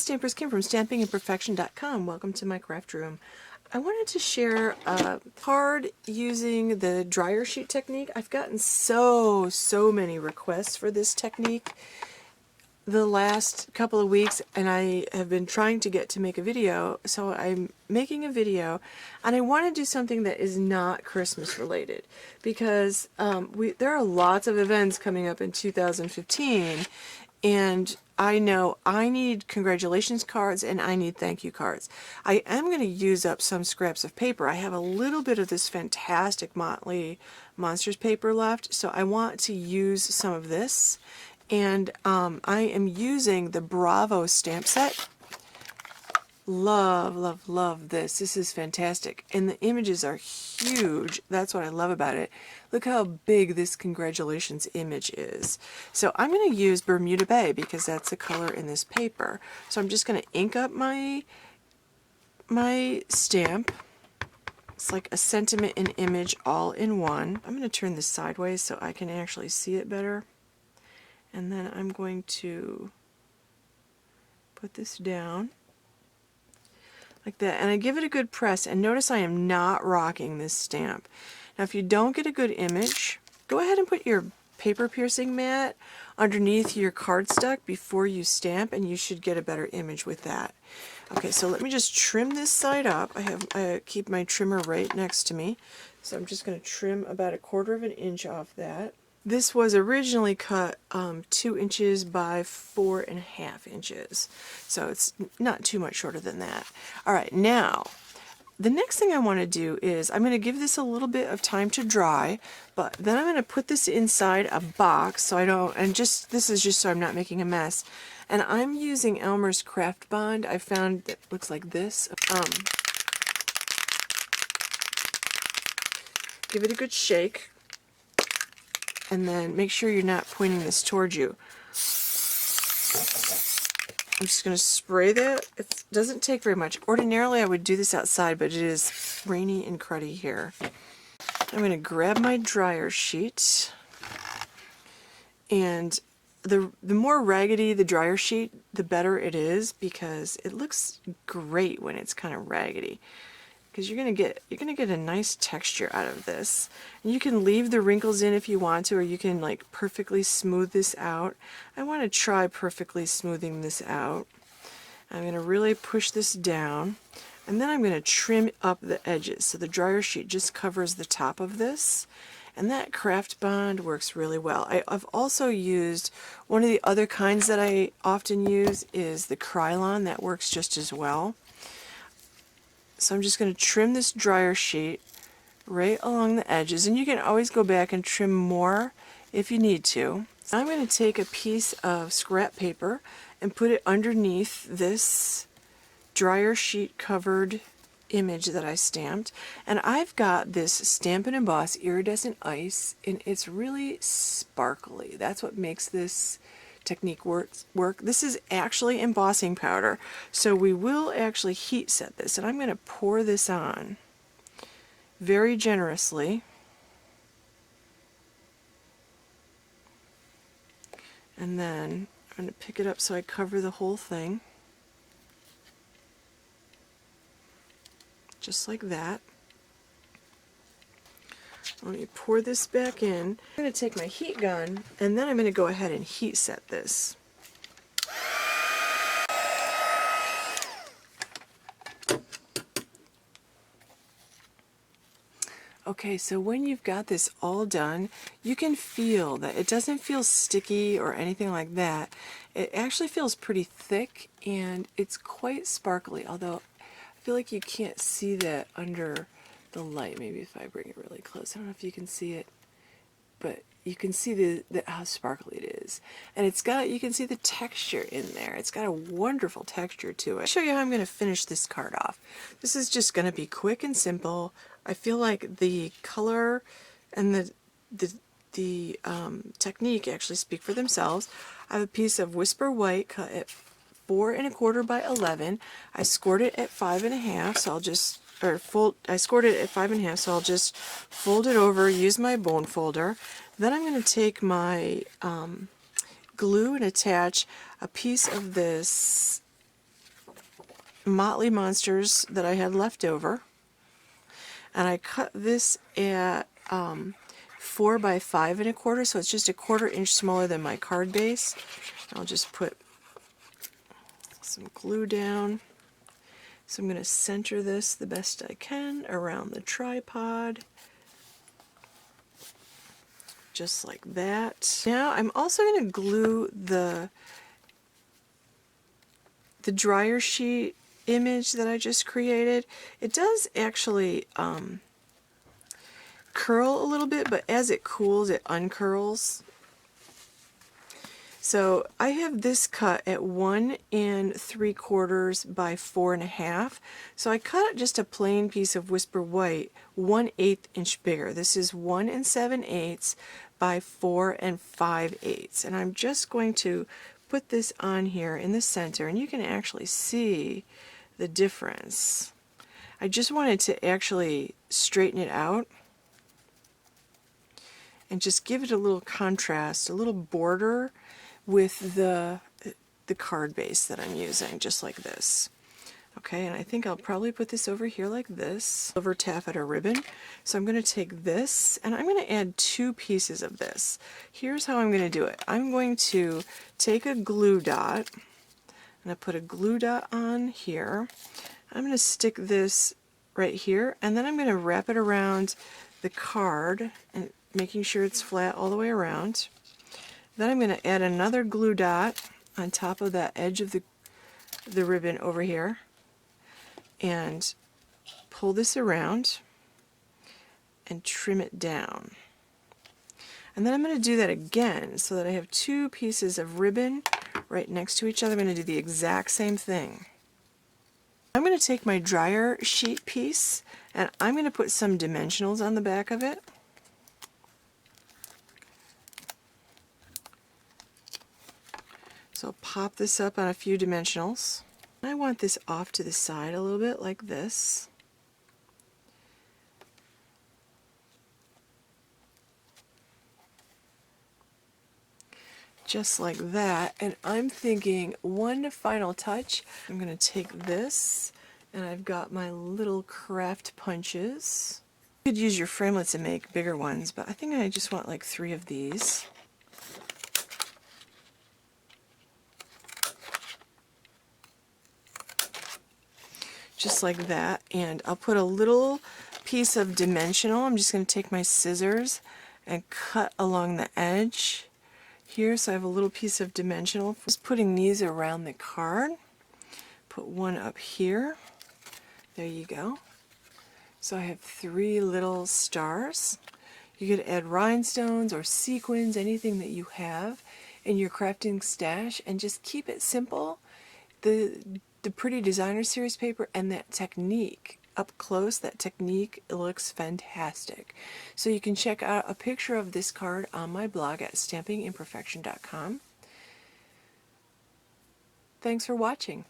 Stampers Kim from stampingandperfection.com. Welcome to my craft room. I wanted to share a card using the dryer sheet technique. I've gotten so many requests for this technique the last couple of weeks, and I have been trying to get to make a video, so I'm making a video, and I want to do something that is not Christmas related, because there are lots of events coming up in 2015, and I know I need congratulations cards and I need thank you cards. I am going to use up some scraps of paper. I have a little bit of this fantastic Motley Monsters paper left, so I want to use some of this. And I am using the Bravo stamp set. Love, love, love this. This is fantastic. And the images are huge. That's what I love about it. Look how big this congratulations image is. So I'm going to use Bermuda Bay because that's the color in this paper. So I'm just going to ink up my stamp. It's like a sentiment and image all in one. I'm going to turn this sideways so I can actually see it better. And then I'm going to put this down like that, and I give it a good press, and notice I am not rocking this stamp. Now if you don't get a good image, go ahead and put your paper piercing mat underneath your cardstock before you stamp, and you should get a better image with that. Okay, so let me just trim this side up. I keep my trimmer right next to me, so I'm just going to trim about 1/4 of an inch off that. This was originally cut 2 inches by 4.5 inches, so it's not too much shorter than that. Alright, now the next thing I want to do is I'm going to give this a little bit of time to dry, but then I'm going to put this inside a box so I don't, and this is just so I'm not making a mess. And I'm using Elmer's Craft Bond. I found that looks like this. Give it a good shake. And then make sure you're not pointing this towards you. I'm just going to spray that. It doesn't take very much. Ordinarily I would do this outside, but it is rainy and cruddy here. I'm going to grab my dryer sheet, and the more raggedy the dryer sheet, the better it is, because it looks great when it's kind of raggedy. Because you're gonna get a nice texture out of this. And you can leave the wrinkles in if you want to, or you can like perfectly smooth this out. I want to try perfectly smoothing this out. I'm gonna really push this down, and then I'm gonna trim up the edges so the dryer sheet just covers the top of this. And that Craft Bond works really well. I've also used one of the other kinds that I often use is the Krylon. That works just as well. So I'm just going to trim this dryer sheet right along the edges, and you can always go back and trim more if you need to. So I'm going to take a piece of scrap paper and put it underneath this dryer sheet covered image that I stamped, and I've got this Stampin' Emboss Iridescent Ice, and it's really sparkly. That's what makes this technique work. This is actually embossing powder, so we will actually heat set this, and I'm going to pour this on very generously, and then I'm going to pick it up so I cover the whole thing just like that. Let me pour this back in. I'm going to take my heat gun, and then I'm going to go ahead and heat set this. Okay, so when you've got this all done, you can feel that it doesn't feel sticky or anything like that. It actually feels pretty thick, and it's quite sparkly, although I feel like you can't see that under the light. Maybe if I bring it really close. I don't know if you can see it, but you can see how sparkly it is. And it's got, you can see the texture in there. It's got a wonderful texture to it. I'll show you how I'm going to finish this card off. This is just going to be quick and simple. I feel like the color and the technique actually speak for themselves. I have a piece of Whisper White cut at 4 1/4 by 11. I scored it at 5 1/2, so I'll just I scored it at 5 1/2, so I'll just fold it over, use my bone folder. Then I'm going to take my glue and attach a piece of this Motley Monsters that I had left over, and I cut this at 4 by 5 1/4, so it's just a 1/4 inch smaller than my card base. I'll just put some glue down. So I'm going to center this the best I can around the tripod, just like that. Now I'm also going to glue the dryer sheet image that I just created. It does actually curl a little bit, but as it cools it uncurls. So I have this cut at 1 3/4 by 4 1/2. So I cut just a plain piece of Whisper White 1/8 inch bigger. This is 1 7/8 by 4 5/8. And I'm just going to put this on here in the center, and you can actually see the difference. I just wanted to actually straighten it out and just give it a little contrast, a little border with the card base that I'm using, just like this. Okay, and I think I'll probably put this over here like this, over taffeta ribbon. So I'm going to take this, and I'm going to add 2 pieces of this. Here's how I'm going to do it. I'm going to take a glue dot, and I put a glue dot on here. I'm going to stick this right here, and then I'm going to wrap it around the card, and making sure it's flat all the way around. Then I'm going to add another glue dot on top of that edge of the ribbon over here, and pull this around and trim it down. And then I'm going to do that again so that I have 2 pieces of ribbon right next to each other. I'm going to do the exact same thing. I'm going to take my dryer sheet piece, and I'm going to put some dimensionals on the back of it. So pop this up on a few dimensionals. I want this off to the side a little bit like this. Just like that. And I'm thinking one final touch. I'm going to take this, and I've got my little craft punches. You could use your framelits and make bigger ones, but I think I just want like 3 of these. Just like that, and I'll put a little piece of dimensional. I'm just going to take my scissors and cut along the edge here, so I have a little piece of dimensional. Just putting these around the card. Put one up here. There you go. So I have 3 little stars. You could add rhinestones or sequins, anything that you have in your crafting stash, and just keep it simple. The Pretty Designer Series paper and that technique up close, that technique looks fantastic. So you can check out a picture of this card on my blog at stampingimperfection.com. Thanks for watching.